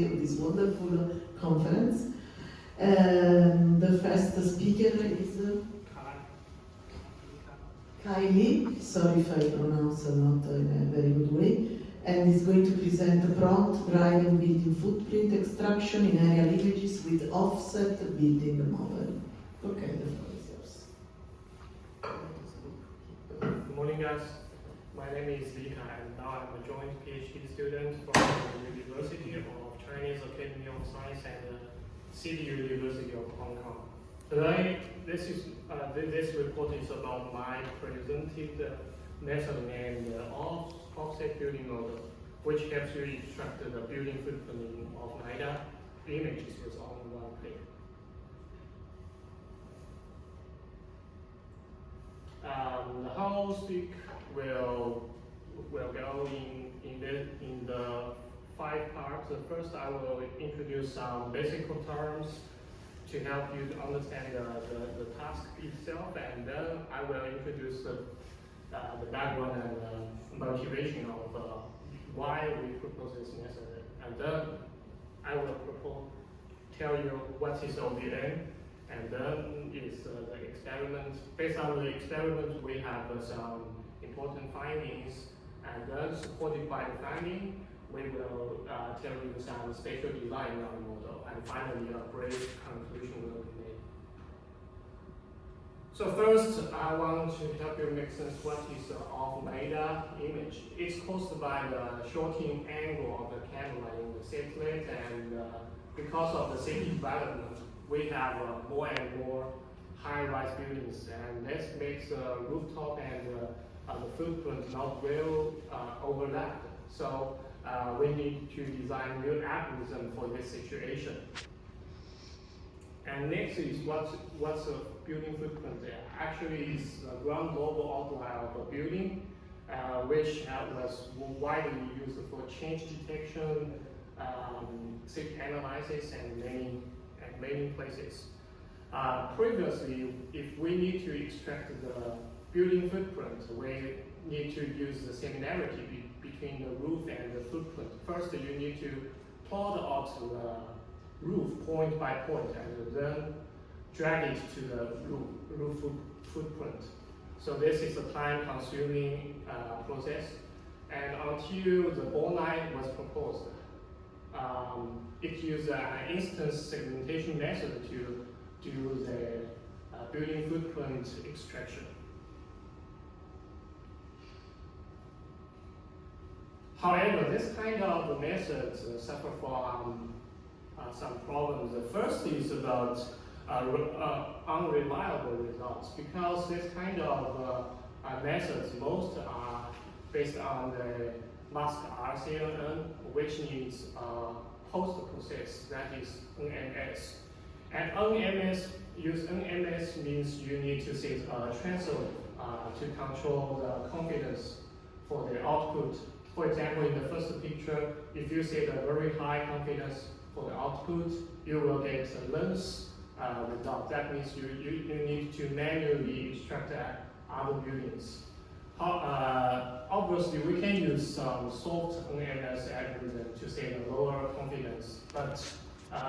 this wonderful conference. The first speaker is Kylie, sorry if I pronounce not in a very good way, and is going to present a prompt driving building footprint extraction in aerial images with offset building model. Okay, the floor is yours. Good morning, guys. My name is Lika, and now I'm a joint PhD student from the University of Chinese Academy of Science and City University of Hong Kong. Today, this report is about my presented method named offset building model, which helps you extract the building footprint of LiDAR images with only one click. The whole speak will go in the 5 parts. First, I will introduce some basic terms to help you to understand the task itself, and then I will introduce the background and motivation of why we propose this method, and then I will tell you what is OBN, and then is the experiment. Based on the experiment, we have some important findings, and then supported by the finding, we will tell you some spatial design on the model, and finally a brief conclusion will be made. So first, I want to help you make sense what is the off-LiDAR image. It's caused by the shortening angle of the camera in the satellite, and because of the city development, we have more and more high-rise buildings, and this makes the rooftop and the footprint not well overlapped. So we need to design new algorithm for this situation. And next is what's a building footprint there. Actually, it's a ground global outline of a building, which was widely used for change detection, city analysis, and many places. Previously, if we need to extract the building footprint, we need to use the similarity between the roof and the footprint. First, you need to plot out the roof point by point, and then drag it to the roof footprint. So this is a time-consuming process, and until the ball line was proposed, it used an instance segmentation method to do the building footprint extraction. However, this kind of methods suffer from some problems. The first is about unreliable results, because this kind of methods, most are based on the mask RCNN, which needs a post-process, that is NMS. And use NMS means you need to set a threshold to control the confidence for the output. For example, in the first picture, if you set a very high confidence for the output, you will get a lens result. That means you need to manually extract other buildings. Obviously, we can use some soft NMS algorithm to set a lower confidence, but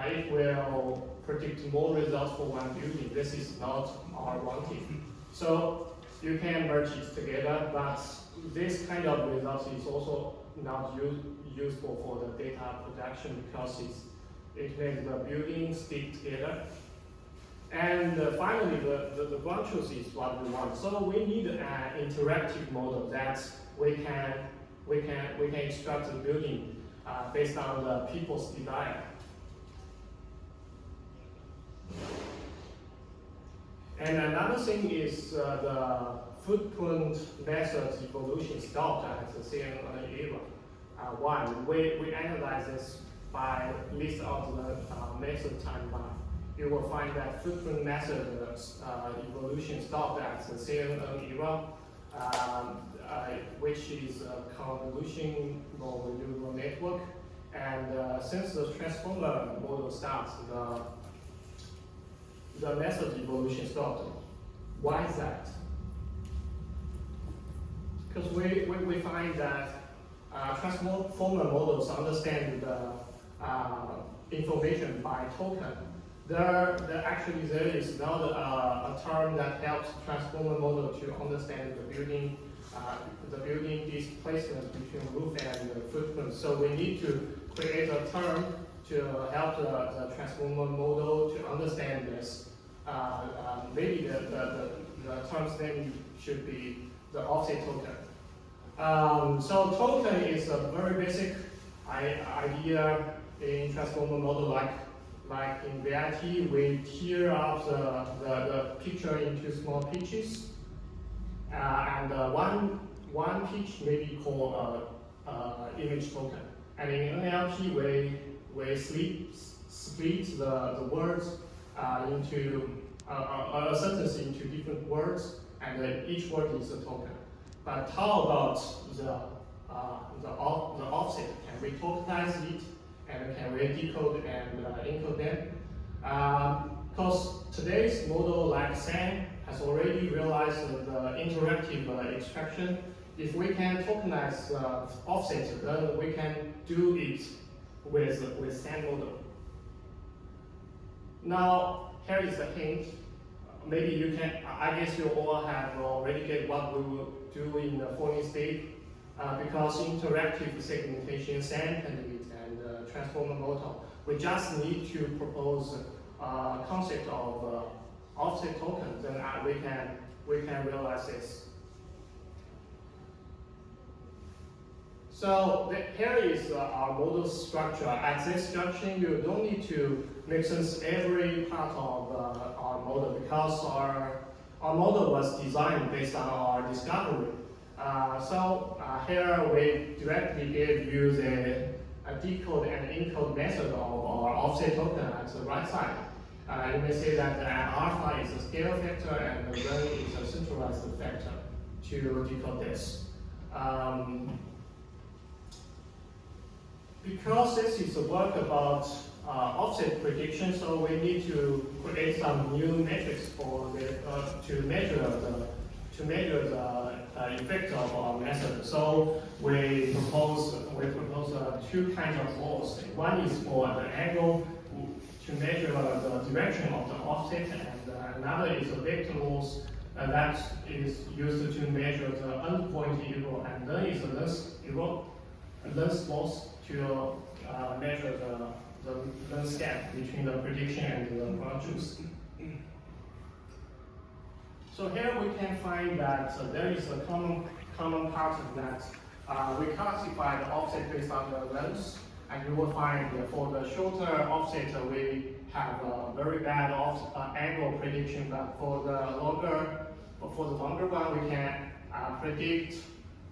it will predict more results for one building. This is not our wanted. So you can merge it together, but this kind of results is also not useful for the data production, because it makes the building stick together. And finally, the branches is what we want. So we need an interactive model that we can extract the building based on the people's desire. And another thing is the footprint methods evolution stopped at the CNN era. One, we analyze this by list out the method timeline. You will find that footprint method evolution stopped at the CNN era, which is a convolutional neural network. And since the transformer model starts, the method evolution stopped. Why is that? Because we find that transformer models understand the information by token. There is now a term that helps transformer model to understand the building displacement between roof and the footprint. So we need to create a term to help the transformer model to understand this. Maybe the term's name should be the offset token. So token is a very basic idea in transformer model. Like in VIT, we tear up the picture into small pitches, and one pitch may be called image token. And in NLP, we split the words into a sentence into different words, and each word is a token. But how about the offset? Can we tokenize it? And can we decode and encode them? Because today's model, like SAM, has already realized the interactive extraction. If we can tokenize offset, then we can do it with SAM model. Now, here is a hint. Maybe you can, I guess you all have already get what we will do in the forming state, because interactive segmentation, SAM can do it, and transformer model. We just need to propose a concept of offset token, then we can realize this. So here is our model structure. At this junction, you don't need to make sense every part of our model, because our model was designed based on our discovery. Here we directly give you a decode and encode method of our offset token at the right side. You may say that alpha is a scale factor and the rho is a centralized factor to decode this. Because this is a work about offset prediction, so we need to create some new metrics for to measure the effect of our method. So we propose two kinds of laws. One is for the angle to measure the direction of the offset, and another is a vector loss that is used to measure the endpoint error, and then is a length loss to measure the length gap between the prediction and the ground truth. So here we can find that there is a common pattern that we classify the offset based on the length, and you will find for the shorter offset we have a very bad angle prediction, but for the longer one we can predict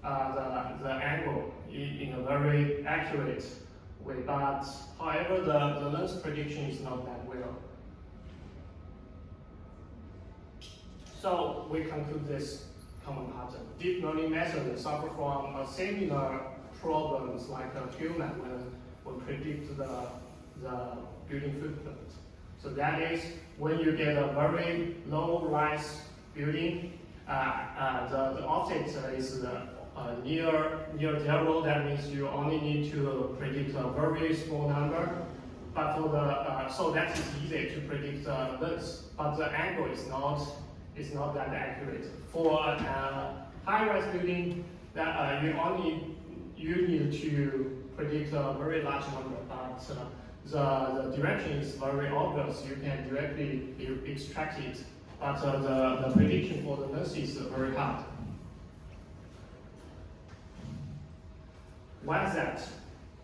the angle in a very accurate way. But however, the length prediction is not that well. So we conclude this common pattern. Deep learning methods suffer from similar problems like human when we predict the building footprint. So that is, when you get a very low-rise building, the offset is near zero. That means you only need to predict a very small number. But for so that is easy to predict the length, but the angle is not that accurate. For a high-rise building, that you need to predict a very large number, but the direction is very obvious. You can directly extract it, but the prediction for the length is very hard. Why is that?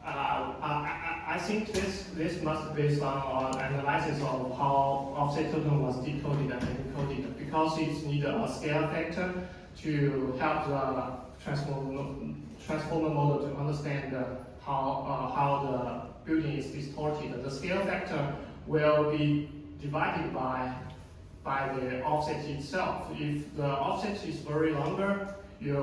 I think this must be based on our analysis of how offset token was decoded and encoded, because it needs a scale factor to help the transformer model to understand how the building is distorted. The scale factor will be divided by the offset itself. If the offset is very longer, you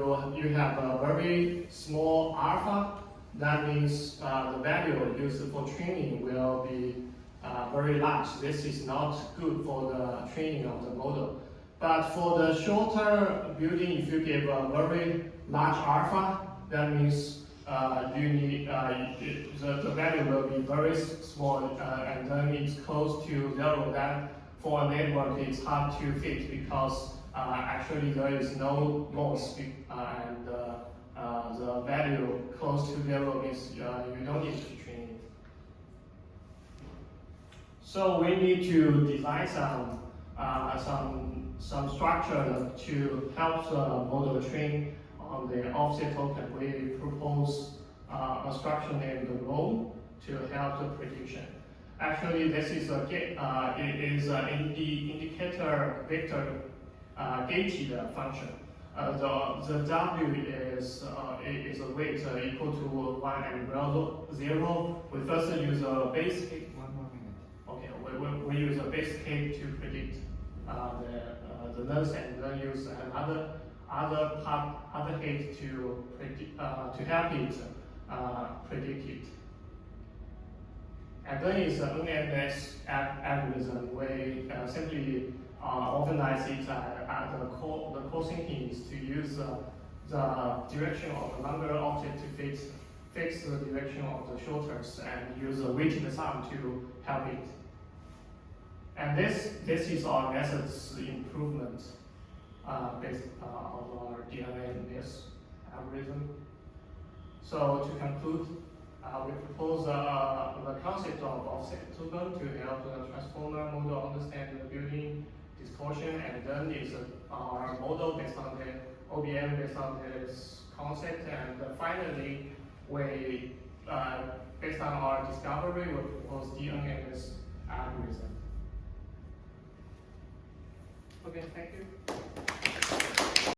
have a very small alpha. That means the value used for training will be very large. This is not good for the training of the model. But for the shorter building, if you give a very large alpha, that means you need the value will be very small, and then it's close to zero. Then for a network, it's hard to fit because actually there is no loss, and the value close to zero means you don't need to train it. So we need to design some structure to help the model train on the offset token. We propose a structure named row to help the prediction. Actually, this is it is an indicator vector gated function. The W is a weight equal to 1 and 0. We first use a base case. One more minute. Okay, we use a base case to predict the length, and then use other case to predict to help it predict it. And then is the NMS algorithm. We simply organize it at the core thinking is to use the direction of the longer object to fix the direction of the shortest, and use a weighted sum to help it. And this is our methods improvement based on our DNS algorithm. So to conclude, we propose the concept of offset token to help the transformer model understand the building distortion, and then is our model based on the OBM based on this concept, and finally we based on our discovery we propose DNS algorithm. Okay, thank you.